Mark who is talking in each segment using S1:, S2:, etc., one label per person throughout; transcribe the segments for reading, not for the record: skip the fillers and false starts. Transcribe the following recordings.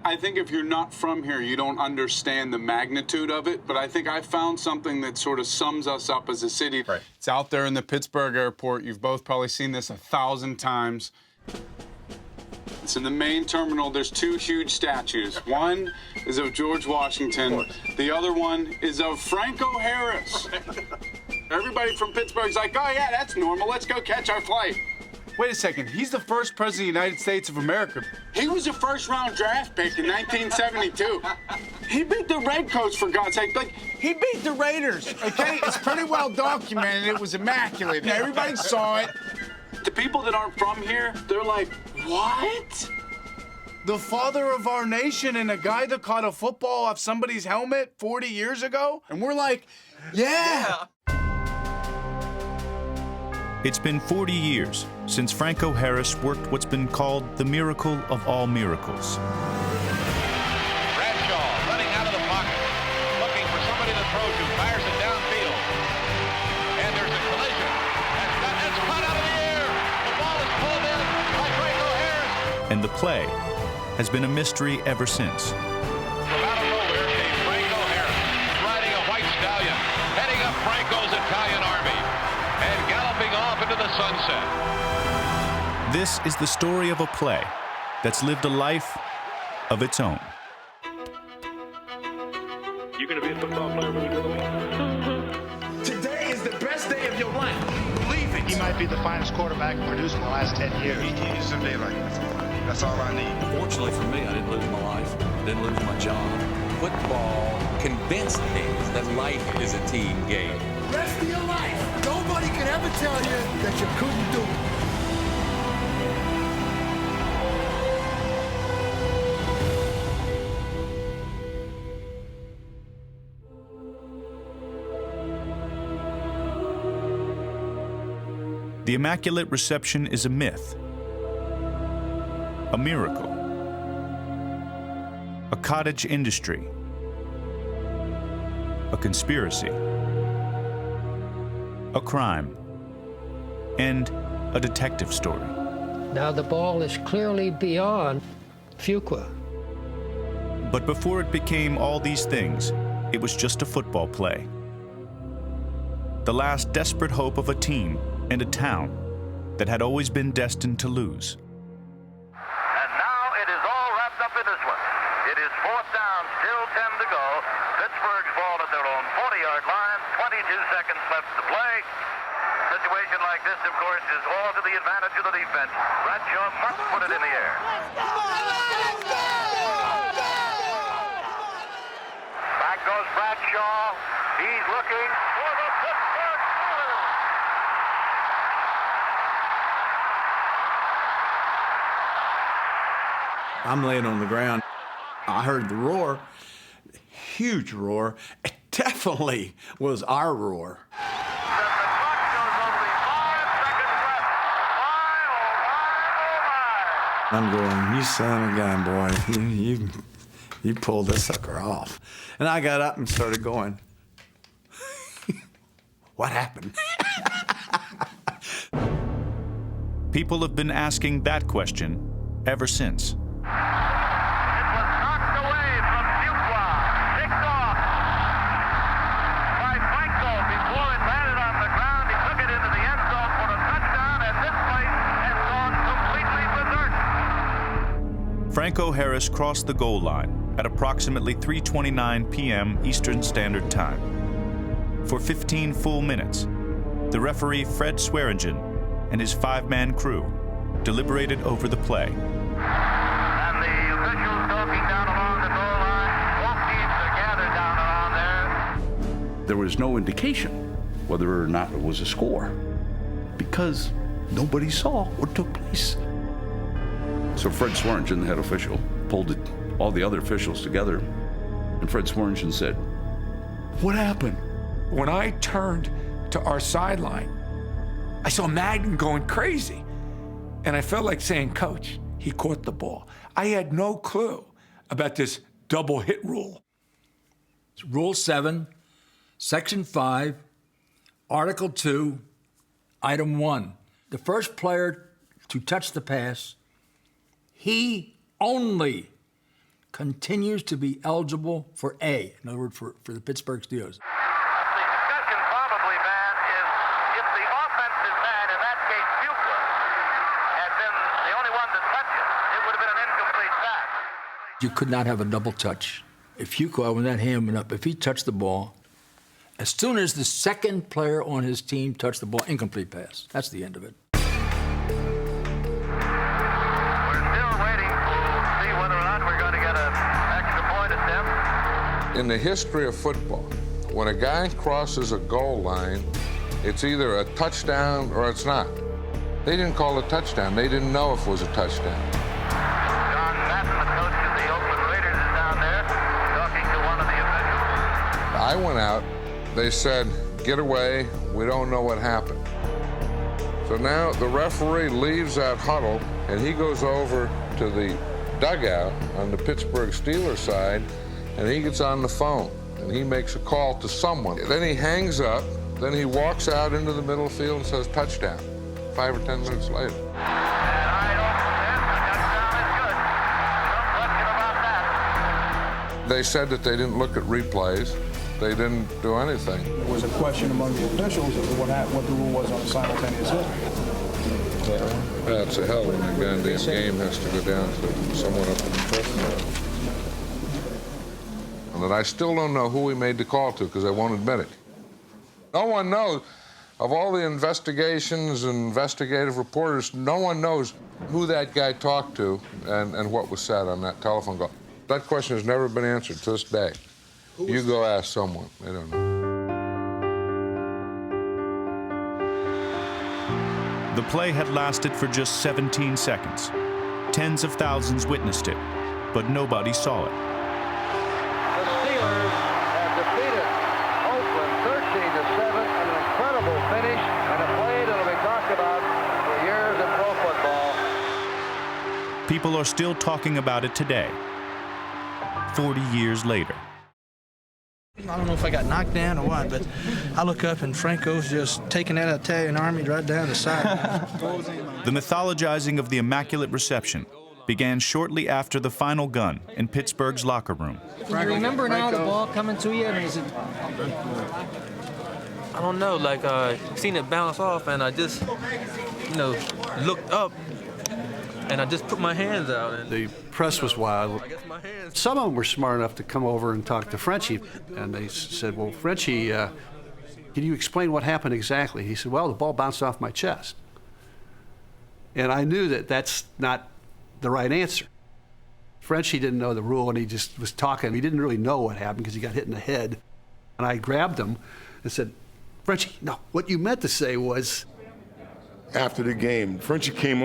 S1: I think if you're not from here, you don't understand the magnitude of it, but I think I found something that sort of sums us up as a city.
S2: Right.
S1: It's out there in the Pittsburgh airport. You've both probably seen this 1,000 times. It's in the main terminal. There's two huge statues. One is of George Washington. The other one is of Franco Harris. Everybody from Pittsburgh's like, oh, yeah, that's normal. Let's go catch our flight. Wait a second. He's the first president of the United States of America. He was a first-round draft pick in 1972. He beat the Redcoats, for God's sake. Like, he beat the Raiders, okay? It's pretty well documented. It was immaculate. Everybody saw it. The people that aren't from here, they're like, what? The father of our nation and a guy that caught a football off somebody's helmet 40 years ago? And we're like, yeah.
S3: It's been 40 years since Franco Harris worked what's been called the miracle of all miracles.
S4: Bradshaw running out of the pocket, looking for somebody to throw to, fires it downfield. And there's a collision. That's caught out of the air. The ball is pulled in by Franco Harris.
S3: And the play has been a mystery ever since.
S4: From out of nowhere came Franco Harris, riding a white stallion, heading up Franco's Italian army, and galloping off into the sunset.
S3: This is the story of a play that's lived a life of its own.
S5: You're going to be a football player when you grow up.
S6: Today is the best day of your life. Believe it.
S7: He might be the finest quarterback produced in the last 10 years.
S8: He's a day like that's all I need.
S9: Fortunately for me, I didn't lose my life, didn't lose my job.
S10: Football convinced me that life is a team game.
S6: Rest of your life, nobody can ever tell you that you couldn't do it.
S3: The Immaculate Reception is a myth, a miracle, a cottage industry, a conspiracy, a crime, and a detective story.
S11: Now the ball is clearly beyond Fuqua.
S3: But before it became all these things, it was just a football play. The last desperate hope of a team and a town that had always been destined to lose.
S4: And now it is all wrapped up in this one. It is fourth down, still 10 to go. Pittsburgh's ball at their own 40-yard line, 22 seconds left to play. Situation like this, of course, is all to the advantage of the defense. Bradshaw must put it in the air. Back goes Bradshaw. He's looking for the Pittsburgh Steelers.
S6: I'm laying on the ground. I heard the roar, huge roar. It definitely was our roar. I'm going, you son of a gun, boy. You pulled this sucker off. And I got up and started going, what happened?
S3: People have been asking that question ever since.
S4: It was knocked away from Fuqua, picked off by Franco before it landed on the ground. He took it into the end zone for a touchdown, and this place has gone completely berserk.
S3: Franco Harris crossed the goal line at approximately 3:29 p.m. Eastern Standard Time. For 15 full minutes, the referee Fred Swearingen and his five-man crew deliberated over the play.
S4: And the officials talking down along the goal line. Both teams are gathered down around there.
S12: There was no indication whether or not it was a score because nobody saw what took place. So Fred Swearingen, the head official, pulled all the other officials together, and Fred Swearingen said, "What happened?"
S13: When I turned to our sideline, I saw Madden going crazy. And I felt like saying, Coach, he caught the ball. I had no clue about this double hit rule.
S14: Rule 7, Section 5, Article 2, Item 1. The first player to touch the pass, he only continues to be eligible for A, in other words, for the Pittsburgh Steelers.
S4: The discussion probably, man, is if the offensive man, in that case Fuqua, had been the only one to touch it would have been an incomplete pass.
S14: You could not have a double touch. If Fuqua, when that hand went up, if he touched the ball, as soon as the second player on his team touched the ball, incomplete pass. That's the end of it.
S4: We're still waiting to see whether or not we're going to get an extra point attempt.
S2: In the history of football, when a guy crosses a goal line, it's either a touchdown or it's not. They didn't call it a touchdown. They didn't know if it was a touchdown.
S4: John Fuqua, the coach of the Oakland Raiders, is down there talking to one of the officials.
S2: I went out. They said, get away, we don't know what happened. So now the referee leaves that huddle and he goes over to the dugout on the Pittsburgh Steelers side and he gets on the phone and he makes a call to someone. Then he hangs up, then he walks out into the middle of the field and says touchdown, 5 or 10 minutes later.
S4: And I don't
S2: They said that they didn't look at replays. They didn't do anything.
S15: There was a question among the officials as to what the rule was on simultaneous hit.
S2: That's a hell when the goddamn game has to go down to someone up in the press. And I still don't know who he made the call to because they won't admit it. No one knows. Of all the investigations and investigative reporters, no one knows who that guy talked to and what was said on that telephone call. That question has never been answered to this day. You go ask someone. They don't know.
S3: The play had lasted for just 17 seconds. Tens of thousands witnessed it, but nobody saw it.
S4: The Steelers have defeated Oakland 13-7, an incredible finish, and a play that'll be talked about for years in pro football.
S3: People are still talking about it today, 40 years later.
S16: I don't know if I got knocked down or what, but I look up and Franco's just taking that Italian army right down the side.
S3: The mythologizing of the Immaculate Reception began shortly after the final gun in Pittsburgh's locker room.
S11: Do you remember now the ball coming to you? And is it...
S17: I don't know, like seen it bounce off and I just, looked up and I just put my hands out. And
S18: the press was wild. Some of them were smart enough to come over and talk to Frenchie, and they said, well, Frenchie, can you explain what happened exactly? He said, well, the ball bounced off my chest. And I knew that that's not the right answer. Frenchie didn't know the rule, and he just was talking. He didn't really know what happened because he got hit in the head. And I grabbed him and said, Frenchie, no, what you meant to say was...
S19: After the game, Frenchie came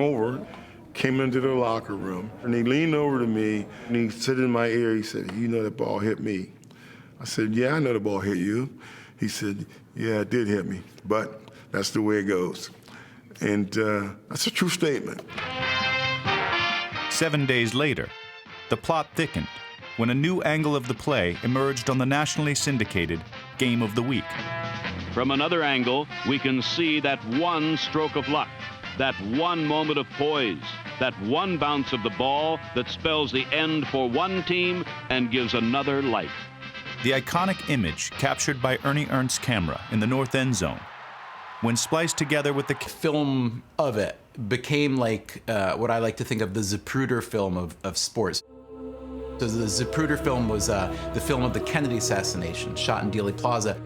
S19: into the locker room, and he leaned over to me, and he said in my ear, he said, you know that ball hit me. I said, yeah, I know the ball hit you. He said, yeah, it did hit me, but that's the way it goes. And that's a true statement.
S3: 7 days later, the plot thickened when a new angle of the play emerged on the nationally syndicated Game of the Week.
S20: From another angle, we can see that one stroke of luck, that one moment of poise, that one bounce of the ball that spells the end for one team and gives another life.
S3: The iconic image captured by Ernie Ernst's camera in the north end zone, when spliced together with the
S21: film of it, became like what I like to think of the Zapruder film of sports. So the Zapruder film was the film of the Kennedy assassination, shot in Dealey Plaza.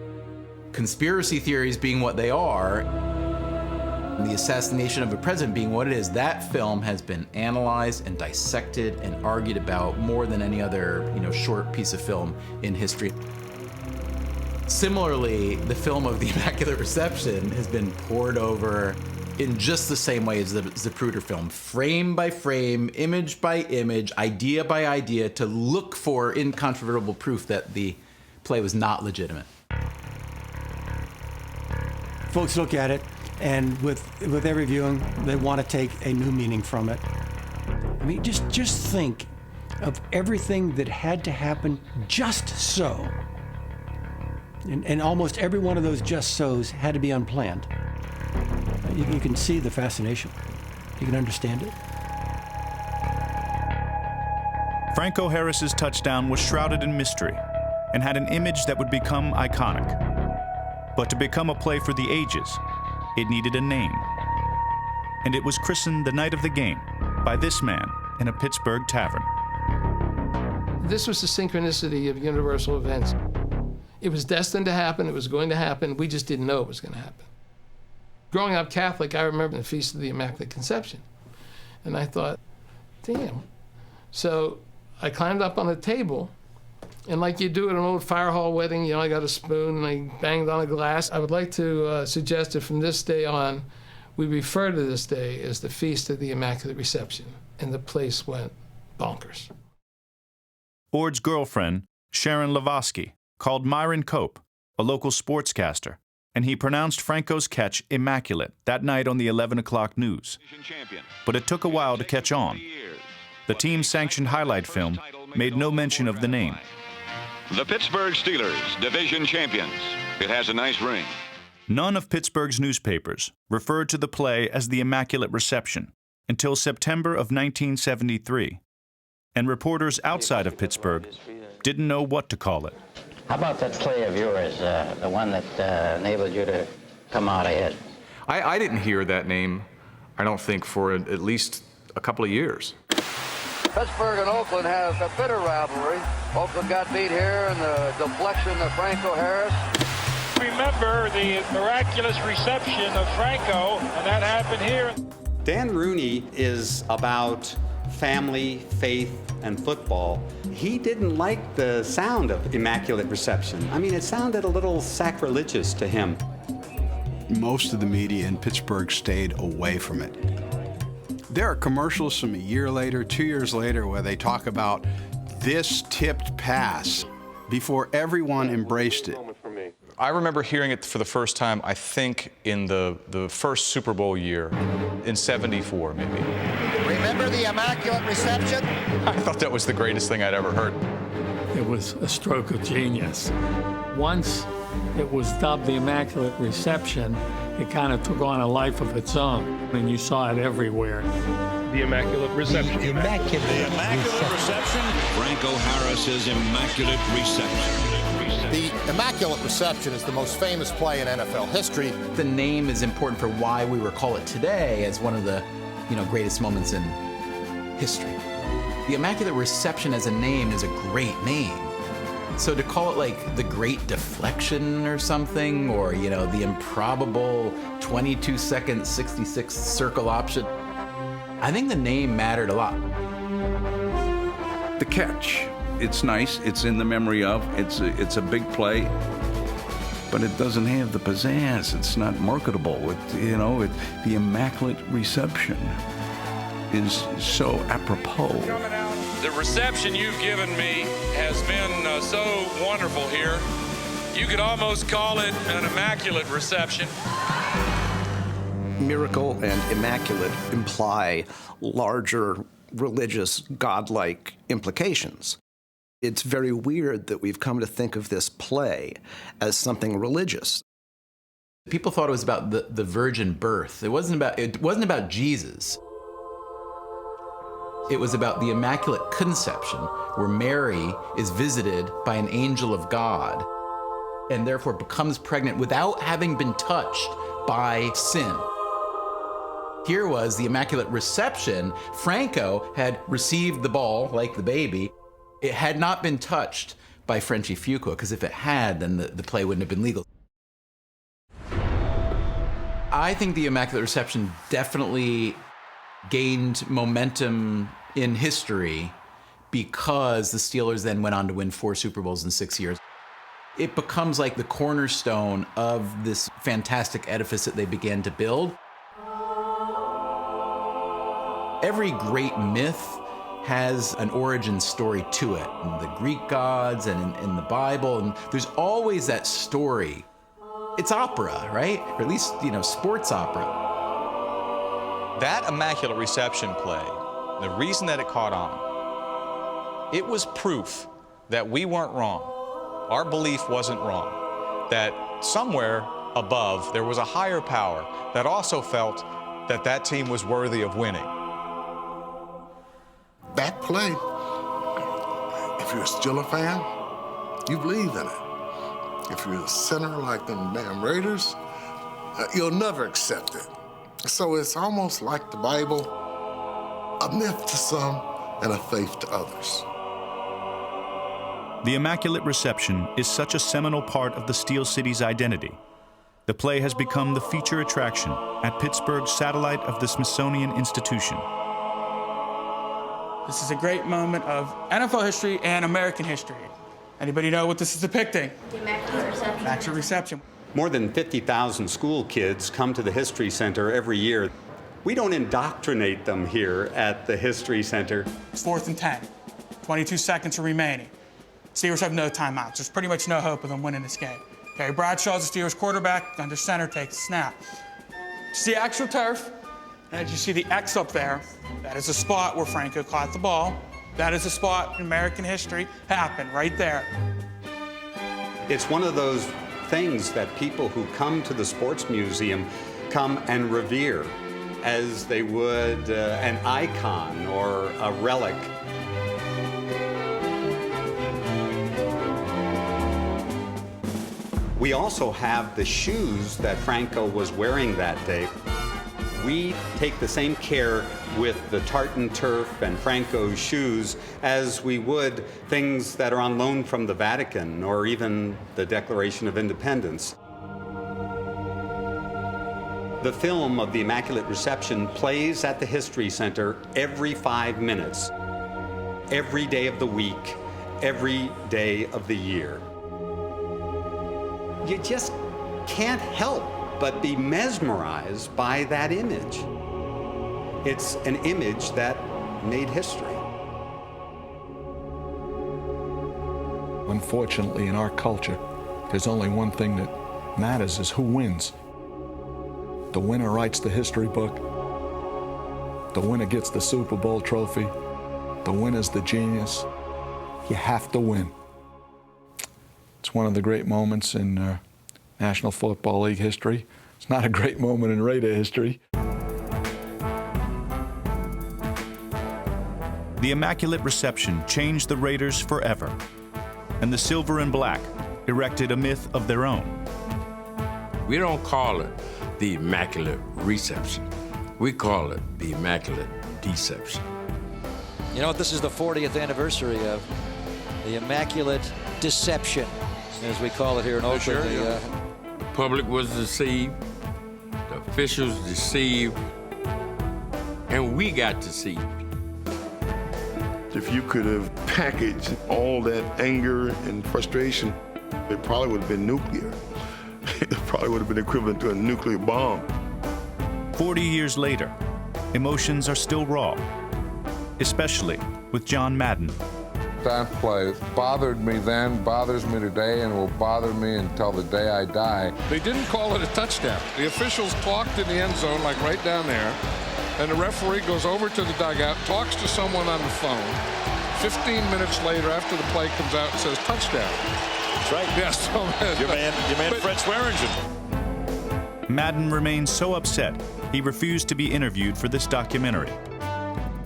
S21: Conspiracy theories being what they are, and the assassination of a president being what it is, that film has been analyzed and dissected and argued about more than any other, short piece of film in history. Similarly, the film of the Immaculate Reception has been pored over in just the same way as the Zapruder film, frame by frame, image by image, idea by idea, to look for incontrovertible proof that the play was not legitimate.
S22: Folks look at it, and with every viewing, they want to take a new meaning from it. I mean, just think of everything that had to happen just so. And almost every one of those just so's had to be unplanned. You can see the fascination. You can understand it.
S3: Franco Harris's touchdown was shrouded in mystery and had an image that would become iconic. But to become a play for the ages, it needed a name. And it was christened the night of the game by this man in a Pittsburgh tavern.
S1: This was the synchronicity of universal events. It was destined to happen. It was going to happen. We just didn't know it was going to happen. Growing up Catholic, I remember the Feast of the Immaculate Conception. And I thought, damn. So I climbed up on a table, and like you do at an old fire hall wedding, you know, I got a spoon and I banged on a glass. I would like to suggest that from this day on, we refer to this day as the Feast of the Immaculate Reception. And the place went bonkers.
S3: Ord's girlfriend, Sharon Lavosky, called Myron Cope, a local sportscaster, and he pronounced Franco's catch immaculate that night on the 11 o'clock news. But it took a while to catch on. The team-sanctioned highlight film made no mention of the name.
S20: The Pittsburgh Steelers, division champions. It has a nice ring.
S3: None of Pittsburgh's newspapers referred to the play as the Immaculate Reception until September of 1973, and reporters outside of Pittsburgh didn't know what to call it.
S5: How about that play of yours, the one that enabled you to come out ahead?
S23: I didn't hear that name, I don't think, for at least a couple of years.
S24: Pittsburgh and Oakland have a bitter rivalry. Oakland got beat here in the deflection of Franco Harris.
S7: Remember the miraculous reception of Franco, and that happened here.
S25: Dan Rooney is about family, faith, and football. He didn't like the sound of Immaculate Reception. I mean, it sounded a little sacrilegious to him.
S6: Most of the media in Pittsburgh stayed away from it. There are commercials from a year later, 2 years later, where they talk about this tipped pass before everyone embraced it.
S23: I remember hearing it for the first time, I think, in the first Super Bowl year, in '74, maybe.
S24: Remember the Immaculate Reception?
S23: I thought that was the greatest thing I'd ever heard.
S26: It was a stroke of genius. Once it was dubbed the Immaculate Reception, it kind of took on a life of its own, and you saw it everywhere.
S27: The Immaculate Reception. The Immaculate Reception.
S28: Franco Harris's Immaculate Reception.
S29: The Immaculate Reception is the most famous play in NFL history.
S21: The name is important for why we recall it today as one of the, greatest moments in history. The Immaculate Reception as a name is a great name. So to call it like the Great Deflection or something, or, the improbable 22-second 66 circle option, I think the name mattered a lot.
S12: The catch. It's nice, it's in the memory of, it's a big play, but it doesn't have the pizzazz, it's not marketable. The Immaculate Reception is so apropos.
S30: The reception you've given me has been so wonderful here. You could almost call it an immaculate reception.
S31: Miracle and immaculate imply larger religious, godlike implications. It's very weird that we've come to think of this play as something religious.
S21: People thought it was about the virgin birth. It wasn't about Jesus. It was about the Immaculate Conception, where Mary is visited by an angel of God and therefore becomes pregnant without having been touched by sin. Here was the Immaculate Reception. Franco had received the ball like the baby. It had not been touched by Franco Fuqua, because if it had, then the play wouldn't have been legal. I think the Immaculate Reception definitely gained momentum in history because the Steelers then went on to win 4 Super Bowls in 6 years. It becomes like the cornerstone of this fantastic edifice that they began to build. Every great myth has an origin story to it, in the Greek gods and in the Bible, and there's always that story. It's opera, right? Or at least, sports opera.
S23: That Immaculate Reception play, the reason that it caught on, it was proof that we weren't wrong. Our belief wasn't wrong. That somewhere above there was a higher power that also felt that that team was worthy of winning.
S19: That play If you're still a fan, you believe in it. If you're a sinner like them damn Raiders, you'll never accept it. So it's almost like the Bible, a myth to some and a faith to others.
S3: The Immaculate Reception is such a seminal part of the Steel City's identity. The play has become the feature attraction at Pittsburgh's satellite of the Smithsonian Institution.
S2: This is a great moment of NFL history and American history. Anybody know what this is depicting?
S4: The Immaculate Reception.
S2: Immaculate Reception.
S25: More than 50,000 school kids come to the History Center every year. We don't indoctrinate them here at the History Center.
S2: It's 4th and 10. 22 seconds remaining. Steelers have no timeouts. There's pretty much no hope of them winning this game. Terry Bradshaw is the Steelers quarterback. Under center, takes the snap. You see actual turf, and as you see the X up there, that is a spot where Franco caught the ball. That is a spot in American history happened right there.
S25: It's one of those things that people who come to the sports museum come and revere as they would an icon or a relic. We also have the shoes that Franco was wearing that day. We take the same care with the tartan turf and Franco's shoes as we would things that are on loan from the Vatican or even the Declaration of Independence. The film of the Immaculate Reception plays at the History Center every 5 minutes, every day of the week, every day of the year. You just can't help but be mesmerized by that image. It's an image that made history.
S8: Unfortunately, in our culture, there's only one thing that matters is who wins. The winner writes the history book. The winner gets the Super Bowl trophy. The winner's the genius. You have to win. It's one of the great moments in National Football League history. It's not a great moment in Raider history.
S3: The Immaculate Reception changed the Raiders forever, and the Silver and Black erected a myth of their own.
S9: We don't call it the Immaculate Reception. We call it the Immaculate Deception.
S10: You know, this is the 40th anniversary of the Immaculate Deception, as we call it here in Oakland.
S9: Sure, yeah. The public was deceived, the officials deceived, and we got deceived.
S19: If you could have packaged all that anger and frustration, it probably would have been nuclear. It probably would have been equivalent to a nuclear bomb.
S3: 40 years later, emotions are still raw, especially with John Madden.
S11: That play bothered me then, bothers me today, and will bother me until the day I die.
S13: They didn't call it a touchdown. The officials clocked in the end zone, like right down there, and the referee goes over to the dugout, talks to someone on the phone. 15 minutes later, after the play comes out, and says touchdown.
S14: That's right.
S19: Yes,
S14: your man Fred Swearingen.
S3: Madden remained so upset, he refused to be interviewed for this documentary.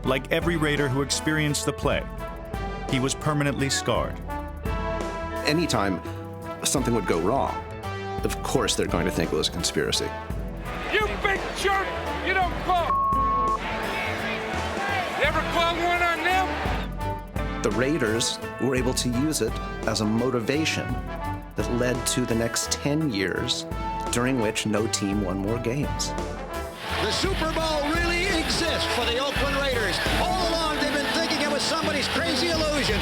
S3: Like every Raider who experienced the play, he was permanently scarred.
S31: Anytime something would go wrong, of course they're going to think it was a conspiracy.
S14: You big jerk! You don't call. You ever call one on them?
S31: The Raiders were able to use it as a motivation that led to the next 10 years, during which no team won more games.
S10: The Super Bowl really exists for the Oakland Raiders. All along, they've been thinking it was somebody's crazy illusion.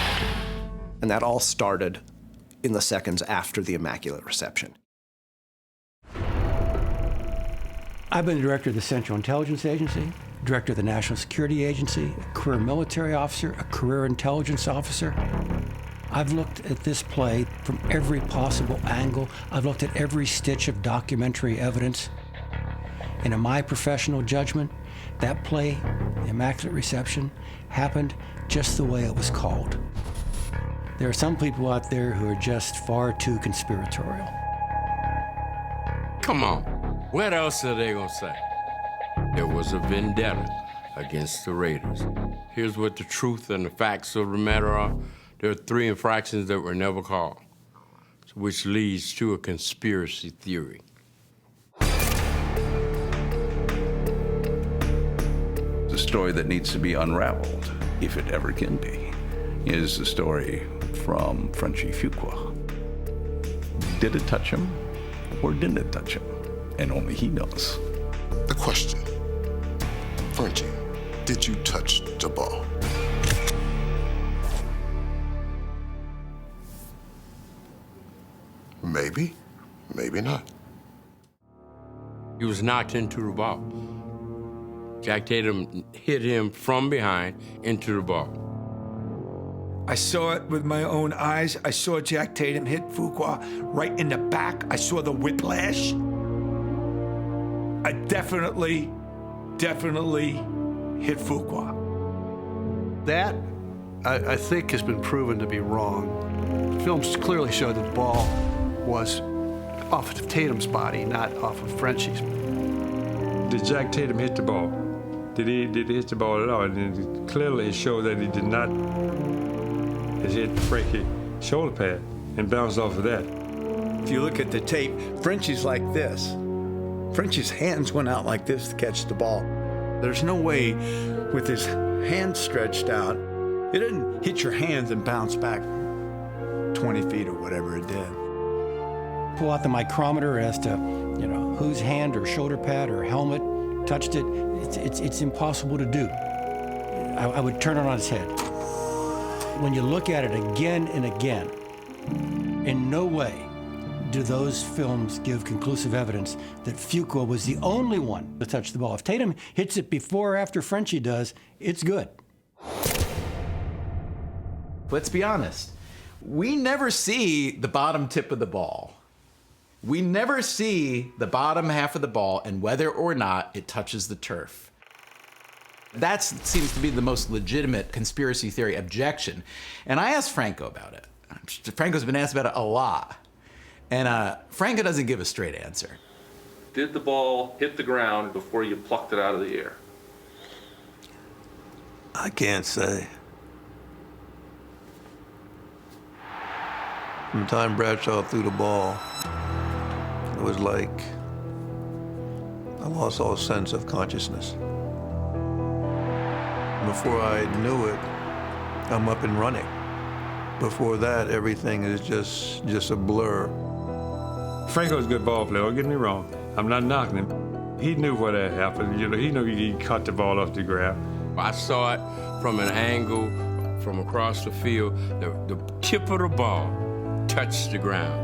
S31: And that all started in the seconds after the Immaculate Reception.
S22: I've been the director of the Central Intelligence Agency, director of the National Security Agency, a career military officer, a career intelligence officer. I've looked at this play from every possible angle. I've looked at every stitch of documentary evidence. And in my professional judgment, that play, the Immaculate Reception, happened just the way it was called. There are some people out there who are just far too conspiratorial.
S9: Come on, what else are they gonna say? There was a vendetta against the Raiders. Here's what the truth and the facts of the matter are. there are 3 infractions that were never called, which leads to a conspiracy theory.
S12: The story that needs to be unraveled, if it ever can be, is the story from Franco Fuqua. Did it touch him or didn't it touch him? And only he knows.
S29: The question, Franco, did you touch the ball? Maybe, maybe not.
S9: He was knocked into the ball. Jack Tatum hit him from behind into the ball.
S1: I saw it with my own eyes. I saw Jack Tatum hit Fuqua right in the back. I saw the whiplash. I definitely hit Fuqua.
S4: That, I think, has been proven to be wrong. The films clearly showed that the ball was off of Tatum's body, not off of Frenchie's.
S5: Did Jack Tatum hit the ball? Did he hit the ball at all? And clearly it showed that he did not. It hit Frankie's shoulder pad and bounced off of that.
S1: If you look at the tape, Frenchie's like this. Frenchie's hands went out like this to catch the ball. There's no way with his hands stretched out, it didn't hit your hands and bounce back 20 feet or whatever it did.
S22: Pull out the micrometer as to, whose hand or shoulder pad or helmet touched it. It's impossible to do. I would turn it on its head. When you look at it again and again, in no way do those films give conclusive evidence that Fuqua was the only one to touch the ball. If Tatum hits it before or after Frenchie does, it's good.
S21: Let's be honest. We never see the bottom tip of the ball. We never see the bottom half of the ball and whether or not it touches the turf. That seems to be the most legitimate conspiracy theory objection. And I asked Franco about it. Franco's been asked about it a lot. And Franco doesn't give a straight answer.
S6: Did the ball hit the ground before you plucked it out of the air?
S4: I can't say. From the time Bradshaw threw the ball, it was like I lost all sense of consciousness. Before I knew it, I'm up and running. Before that, everything is just a blur.
S5: Franco's a good ball player, don't get me wrong. I'm not knocking him. He knew what had happened. He knew he cut the ball off the ground.
S9: I saw it from an angle from across the field. The tip of the ball touched the ground.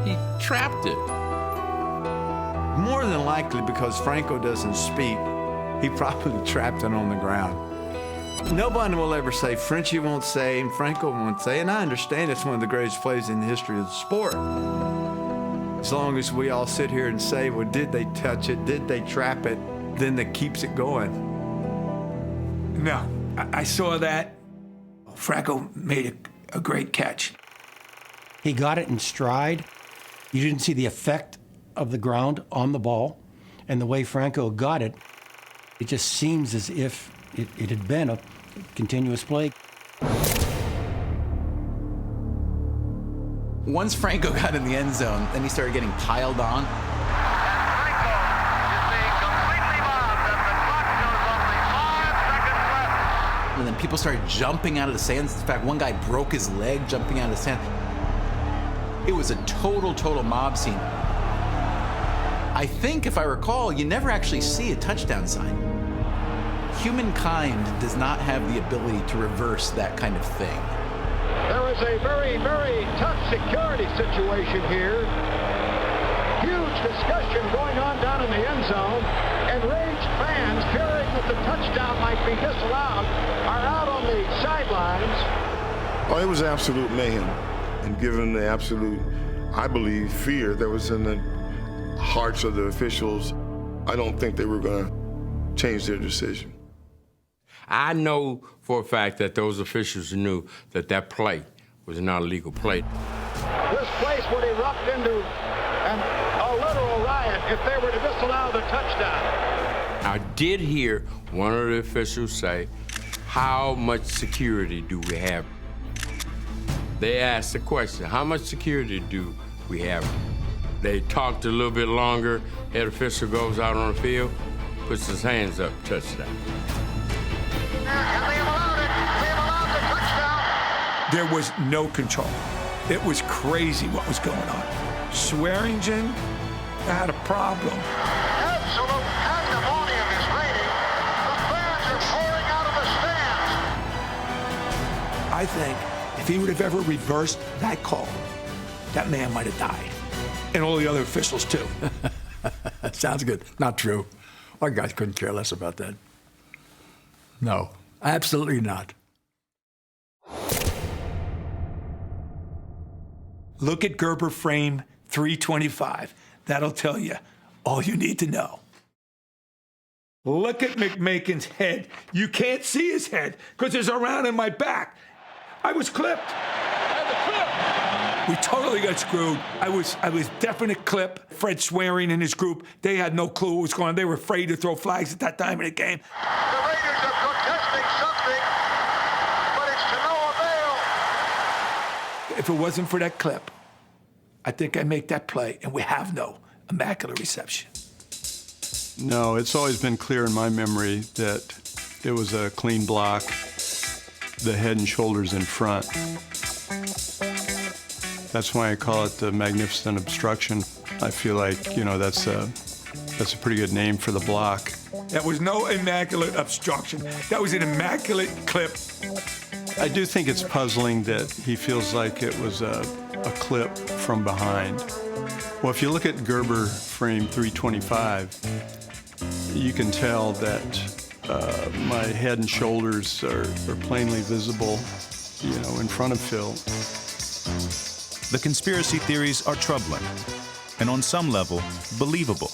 S9: He trapped it.
S1: More than likely, because Franco doesn't speak, he probably trapped it on the ground. Nobody will ever say, Frenchie won't say, and Franco won't say, and I understand it's one of the greatest plays in the history of the sport. As long as we all sit here and say, well, did they touch it? Did they trap it? Then that keeps it going. No, I saw that. Franco made a great catch.
S22: He got it in stride. You didn't see the effect of the ground on the ball. And the way Franco got it, it just seems as if it had been a continuous play.
S21: Once Franco got in the end zone, then he started getting piled on. And then people started jumping out of the stands. In fact, one guy broke his leg jumping out of the stand. It was a total mob scene. I think, if I recall, you never actually see a touchdown sign. Humankind does not have the ability to reverse that kind of thing.
S7: There is a very, very tough security situation here. Huge discussion going on down in the end zone. Enraged fans fearing that the touchdown might be disallowed are out on the sidelines.
S19: Oh, it was absolute mayhem. And given the absolute, I believe, fear that was in the hearts of the officials, I don't think they were going to change their decision.
S9: I know for a fact that those officials knew that that play was not a legal play.
S7: This place would erupt into a literal riot if they were to disallow the touchdown.
S9: I did hear one of the officials say, how much security do we have? They asked the question, how much security do we have? They talked a little bit longer. Head official goes out on the field, puts his hands up, touchdown.
S15: There was no control. It was crazy what was going on. Swearingen had a problem.
S7: Absolute pandemonium is reigning. The fans are pouring out of the stands.
S15: I think if he would have ever reversed that call, that man might have died. And all the other officials, too.
S16: That sounds good. Not true. Our guys couldn't care less about that. No, absolutely not.
S15: Look at Gerber frame 325. That'll tell you all you need to know. Look at McMakin's head. You can't see his head because it's around in my back. I was clipped. We totally got screwed. I was definite clip. Fred Swearing and his group, they had no clue what was going on. They were afraid to throw flags at that time in the game.
S7: The Raiders are protesting something, but it's to no avail.
S15: If it wasn't for that clip, I think I make that play, and we have no Immaculate Reception.
S4: No, it's always been clear in my memory that it was a clean block, the head and shoulders in front. That's why I call it the magnificent obstruction. I feel like, you know, that's a pretty good name for the block.
S15: That was no immaculate obstruction. That was an immaculate clip.
S4: I do think it's puzzling that he feels like it was a clip from behind. Well, if you look at Gerber frame 325, you can tell that my head and shoulders are plainly visible, you know, in front of Phil.
S3: The conspiracy theories are troubling, and on some level, believable.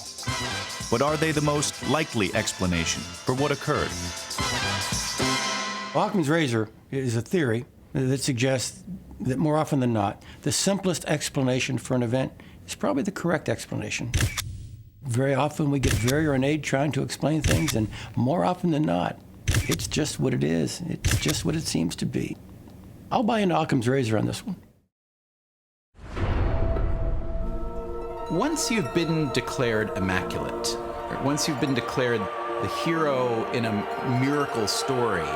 S3: But are they the most likely explanation for what occurred?
S22: Occam's razor is a theory that suggests that more often than not, the simplest explanation for an event is probably the correct explanation. Very often we get very ornate trying to explain things, and more often than not, it's just what it is. It's just what it seems to be. I'll buy into Occam's razor on this one.
S21: Once you've been declared immaculate, or once you've been declared the hero in a miracle story,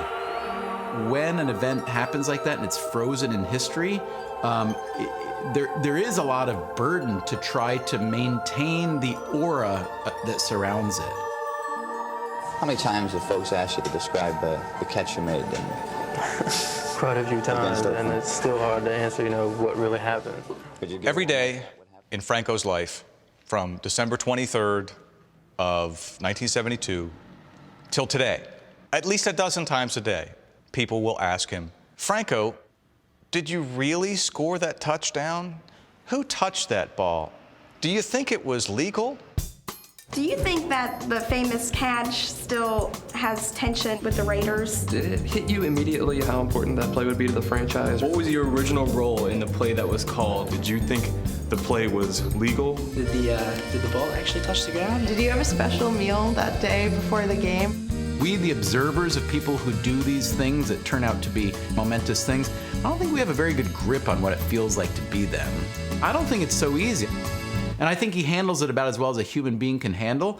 S21: when an event happens like that and it's frozen in history, there is a lot of burden to try to maintain the aura that surrounds it.
S17: How many times have folks asked you to describe the catch you made?
S18: Quite a few times, and it's still hard to answer, you know, what really happened.
S20: Every day in Franco's life, from December 23rd of 1972 till today, at least a dozen times a day, people will ask him, Franco, did you really score that touchdown? Who touched that ball? Do you think it was legal?
S23: Do you think that the famous catch still has tension with the Raiders?
S24: Did it hit you immediately how important that play would be to the franchise? What was your original role in the play that was called? Did you think the play was legal?
S26: Did the ball actually touch the ground?
S23: Did you have a special meal that day before the game?
S21: We, the observers of people who do these things that turn out to be momentous things, I don't think we have a very good grip on what it feels like to be them. I don't think it's so easy. And I think he handles it about as well as a human being can handle.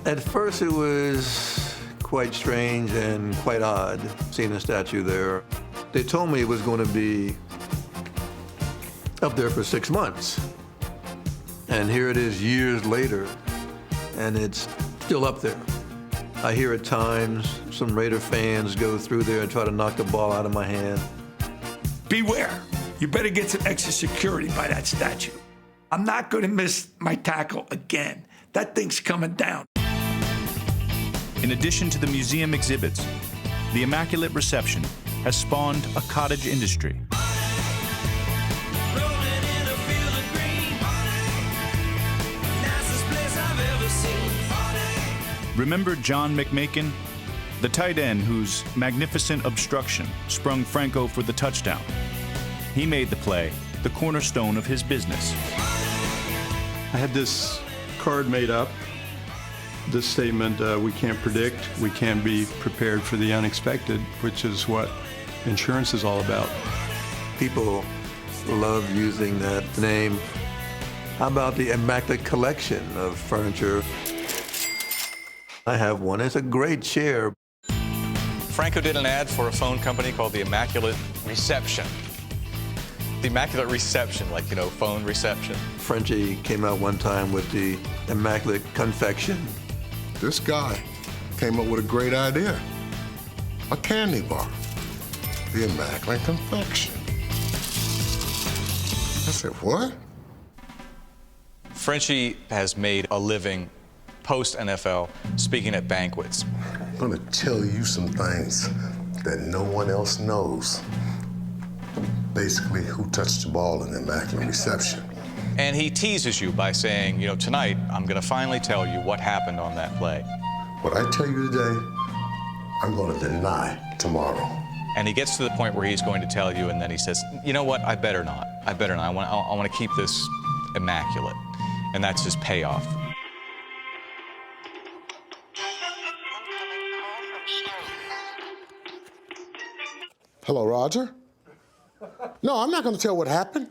S27: At first it was quite strange and quite odd seeing a statue there. They told me it was going to be up there for 6 months. And here it is years later, and it's still up there. I hear at times some Raider fans go through there and try to knock the ball out of my hand.
S15: Beware. You better get some extra security by that statue. I'm not going to miss my tackle again. That thing's coming down.
S3: In addition to the museum exhibits, the Immaculate Reception has spawned a cottage industry. Remember John McMakin, the tight end whose magnificent obstruction sprung Franco for the touchdown? He made the play the cornerstone of his business.
S4: I had this card made up, this statement, we can't predict, we can't be prepared for the unexpected, which is what insurance is all about.
S27: People love using that name. How about the Immaculate Collection of furniture? I have one. It's a great chair.
S20: Franco did an ad for a phone company called the Immaculate Reception. The Immaculate Reception, like, you know, phone reception.
S27: Frenchie came out one time with the Immaculate Confection.
S19: This guy came up with a great idea. A candy bar. The Immaculate Confection. I said, what?
S20: Frenchie has made a living post-NFL speaking at banquets.
S19: I'm gonna tell you some things that no one else knows. Basically, who touched the ball in the Immaculate Reception.
S20: And he teases you by saying, you know, tonight I'm gonna finally tell you what happened on that play.
S19: What I tell you today, I'm gonna deny tomorrow.
S20: And he gets to the point where he's going to tell you, and then he says, you know what, I better not. I better not. I want to keep this immaculate. And that's his payoff.
S19: Hello, Roger? No, I'm not gonna tell what happened.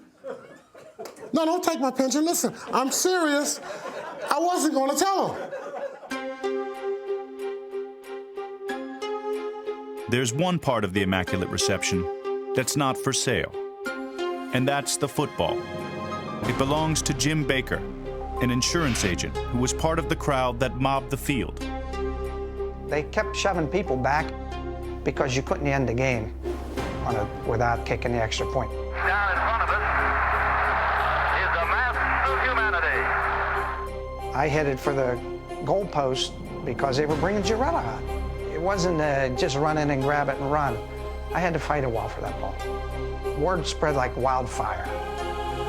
S19: No, don't take my pension. Listen, I'm serious. I wasn't gonna tell him.
S3: There's one part of the Immaculate Reception that's not for sale, and that's the football. It belongs to Jim Baker, an insurance agent who was part of the crowd that mobbed the field.
S2: They kept shoving people back because you couldn't end the game without kicking the extra point.
S8: Down in front of us is the mass of humanity.
S2: I headed for the goalpost because they were bringing Giretta out. It wasn't just run in and grab it and run. I had to fight a while for that ball. Word spread like wildfire.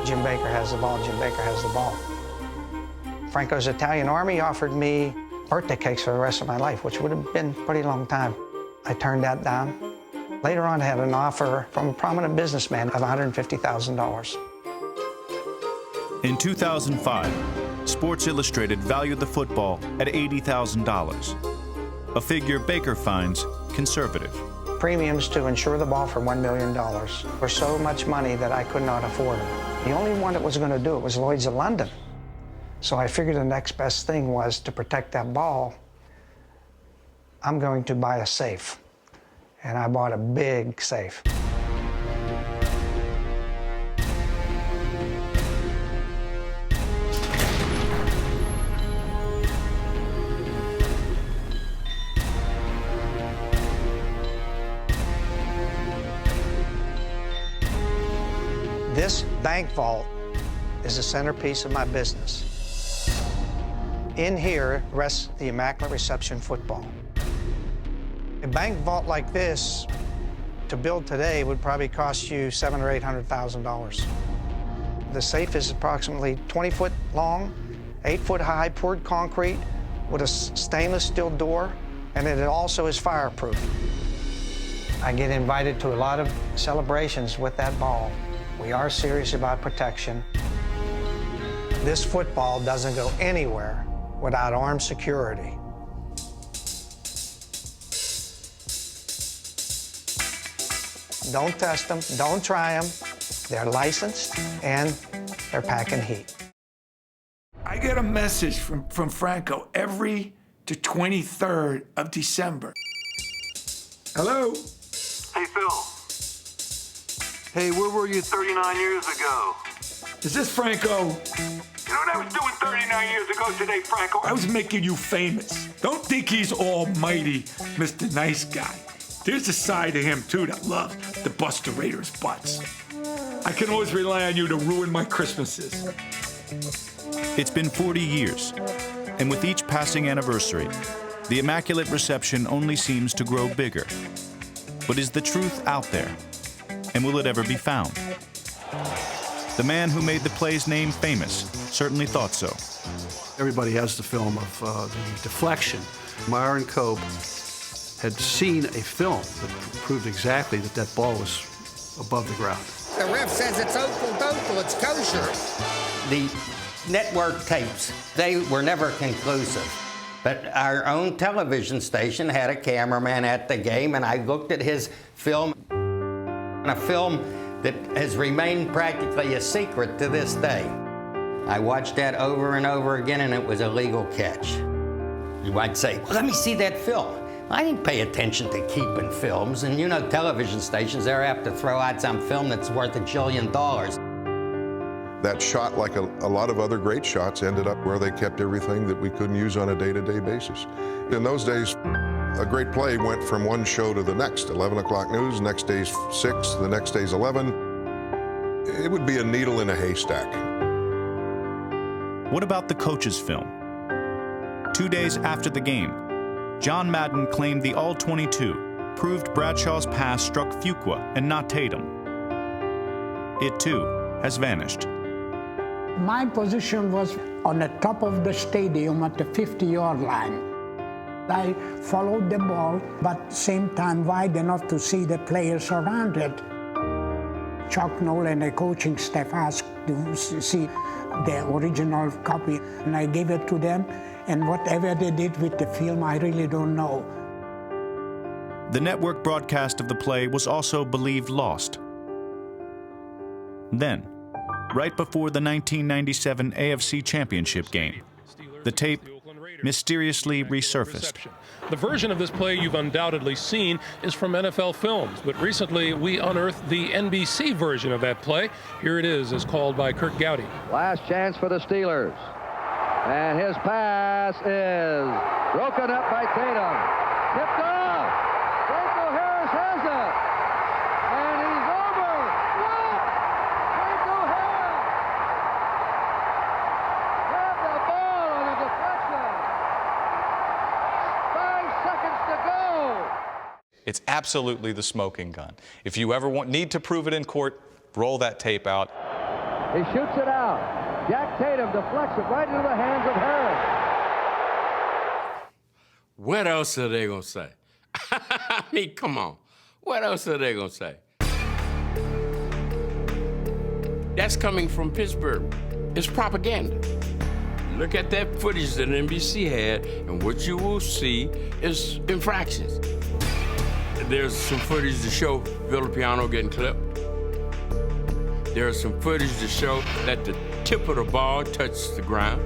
S2: Jim Baker has the ball, Jim Baker has the ball. Franco's Italian Army offered me birthday cakes for the rest of my life, which would have been a pretty long time. I turned that down. Later on, I had an offer from a prominent businessman of $150,000.
S3: In 2005, Sports Illustrated valued the football at $80,000, a figure Baker finds conservative.
S2: Premiums to insure the ball for $1 million were so much money that I could not afford it. The only one that was going to do it was Lloyd's of London. So I figured the next best thing was to protect that ball. I'm going to buy a safe. And I bought a big safe. This bank vault is the centerpiece of my business. In here rests the Immaculate Reception football. A bank vault like this, to build today, would probably cost you $700,000 or $800,000. The safe is approximately 20 foot long, 8 foot high, poured concrete with a stainless steel door, and it also is fireproof. I get invited to a lot of celebrations with that ball. We are serious about protection. This football doesn't go anywhere without armed security. Don't test them, don't try them. They're licensed and they're packing heat.
S15: I get a message from Franco every to 23rd of December. Hello?
S10: Hey, Phil.
S27: Hey, where were you
S10: 39 years ago?
S15: Is this Franco?
S10: You know what I was doing 39 years ago today, Franco?
S15: I was making you famous. Don't think he's almighty, Mr. Nice Guy. There's a side of him, too, that loves to bust the Raiders' butts. I can always rely on you to ruin my Christmases.
S3: It's been 40 years, and with each passing anniversary, the Immaculate Reception only seems to grow bigger. But is the truth out there? And will it ever be found? The man who made the play's name famous certainly thought so.
S22: Everybody has the film of the deflection. Myron Cope had seen a film that proved exactly that that ball was above the ground.
S5: The ref says it's okle-dokle, it's kosher.
S6: The network tapes, they were never conclusive. But our own television station had a cameraman at the game, and I looked at his film, a film that has remained practically a secret to this day. I watched that over and over again, and it was a legal catch. You might say, well, let me see that film. I didn't pay attention to keeping films, and you know television stations, they're apt to throw out some film that's worth $1 jillion.
S11: That shot, like a lot of other great shots, ended up where they kept everything that we couldn't use on a day-to-day basis. In those days, a great play went from one show to the next. 11 o'clock news, next day's 6, the next day's 11. It would be a needle in a haystack.
S3: What about the coach's film? 2 days after the game, John Madden claimed the All-22 proved Bradshaw's pass struck Fuqua and not Tatum. It, too, has vanished.
S12: My position was on the top of the stadium at the 50-yard line. I followed the ball, but at the same time wide enough to see the players around it. Chuck Noll and the coaching staff asked to see the original copy, and I gave it to them, and whatever they did with the film, I really don't know.
S3: The network broadcast of the play was also believed lost. Then, right before the 1997 AFC Championship game, the tape mysteriously resurfaced.
S13: The version of this play you've undoubtedly seen is from NFL Films, but recently we unearthed the NBC version of that play. Here it is, as called by Kurt Gowdy.
S14: Last chance for the Steelers. And his pass is broken up by Tatum. Tipped off. Franco Harris has it. And he's over. What? Franco Harris. Grabbed the ball on a deflection. 5 seconds to go.
S20: It's absolutely the smoking gun. If you ever need to prove it in court, roll that tape out.
S14: He shoots it out. Jack Tatum deflects it right into the hands of Harris.
S9: What else are they going to say? I mean, come on. What else are they going to say? That's coming from Pittsburgh. It's propaganda. Look at that footage that NBC had, and what you will see is infractions. There's some footage to show Villapiano getting clipped. There's some footage to show that the tip of the ball touched the ground.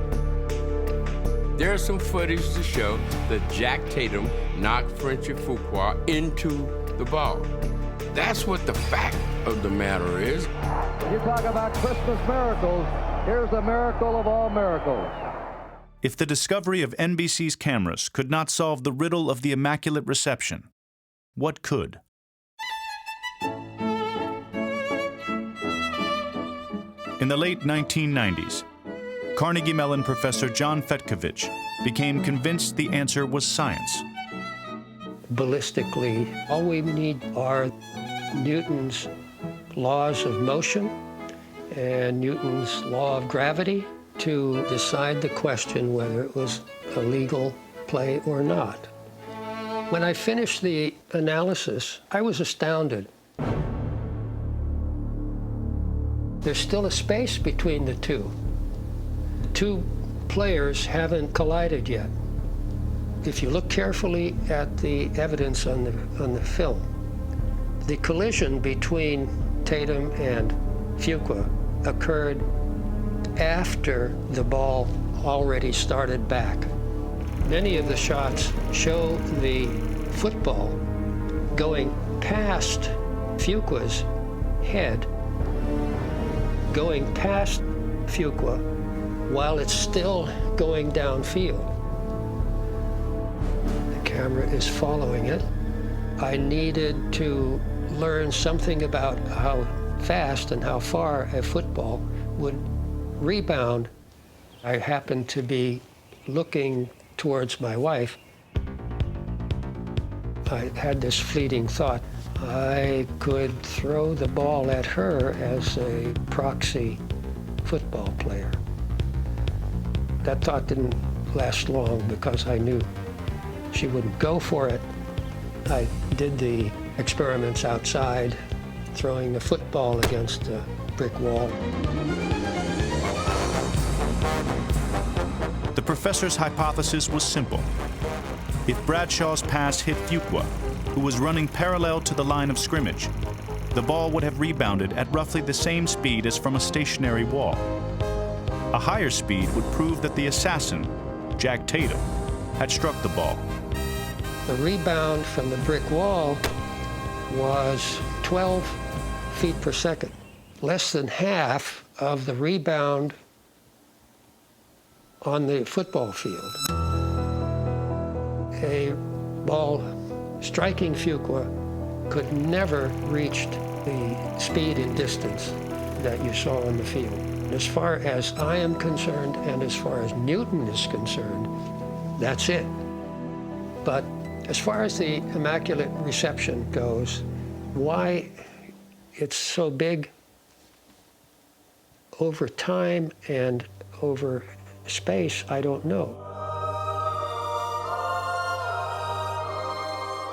S9: There's some footage to show that Jack Tatum knocked Franco Fuqua into the ball. That's what the fact of the matter is.
S14: You talk about Christmas miracles, here's the miracle of all miracles.
S3: If the discovery of NBC's cameras could not solve the riddle of the Immaculate Reception, what could? In the late 1990s, Carnegie Mellon professor John Fuqua became convinced the answer was science.
S25: Ballistically, all we need are Newton's laws of motion and Newton's law of gravity to decide the question whether it was a legal play or not. When I finished the analysis, I was astounded. There's still a space between the two. Two players haven't collided yet. If you look carefully at the evidence on the film, the collision between Tatum and Fuqua occurred after the ball already started back. Many of the shots show the football going past Fuqua's head, going past Fuqua while it's still going downfield. The camera is following it. I needed to learn something about how fast and how far a football would rebound. I happened to be looking towards my wife. I had this fleeting thought. I could throw the ball at her as a proxy football player. That thought didn't last long because I knew she wouldn't go for it. I did the experiments outside, throwing the football against a brick wall.
S3: The professor's hypothesis was simple. If Bradshaw's pass hit Fuqua, who was running parallel to the line of scrimmage, the ball would have rebounded at roughly the same speed as from a stationary wall. A higher speed would prove that the assassin, Jack Tatum, had struck the ball.
S25: The rebound from the brick wall was 12 feet per second, less than half of the rebound on the football field. A ball striking Fuqua could never reach the speed and distance that you saw on the field. As far as I am concerned, and as far as Newton is concerned, that's it. But as far as the Immaculate Reception goes, why it's so big over time and over space, I don't know.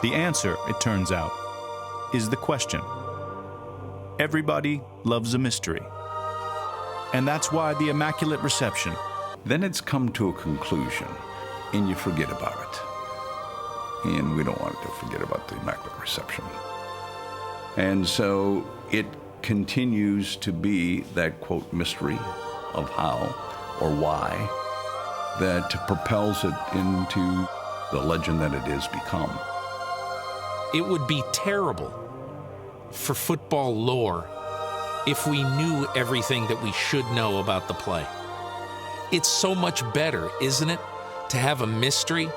S3: The answer, it turns out, is the question. Everybody loves a mystery. And that's why the Immaculate Reception.
S1: Then it's come to a conclusion, and you forget about it. And we don't want to forget about the Immaculate Reception. And so it continues to be that, quote, mystery of how or why that propels it into the legend that it has become.
S7: It would be terrible for football lore if we knew everything that we should know about the play. It's so much better, isn't it, to have a mystery?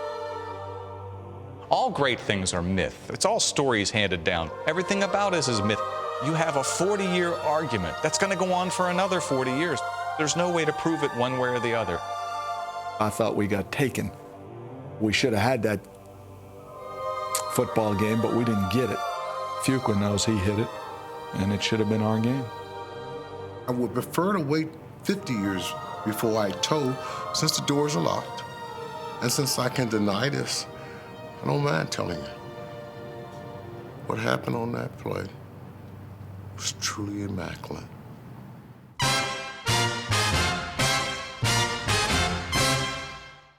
S20: All great things are myth. It's all stories handed down. Everything about us is myth. You have a 40-year argument that's going to go on for another 40 years. There's no way to prove it one way or the other.
S16: I thought we got taken. We should have had that football game, but we didn't get it. Fuqua knows he hit it, and it should have been our game.
S17: I would prefer to wait 50 years before I toe, since the doors are locked. And since I can deny this, I don't mind telling you. What happened on that play was truly immaculate.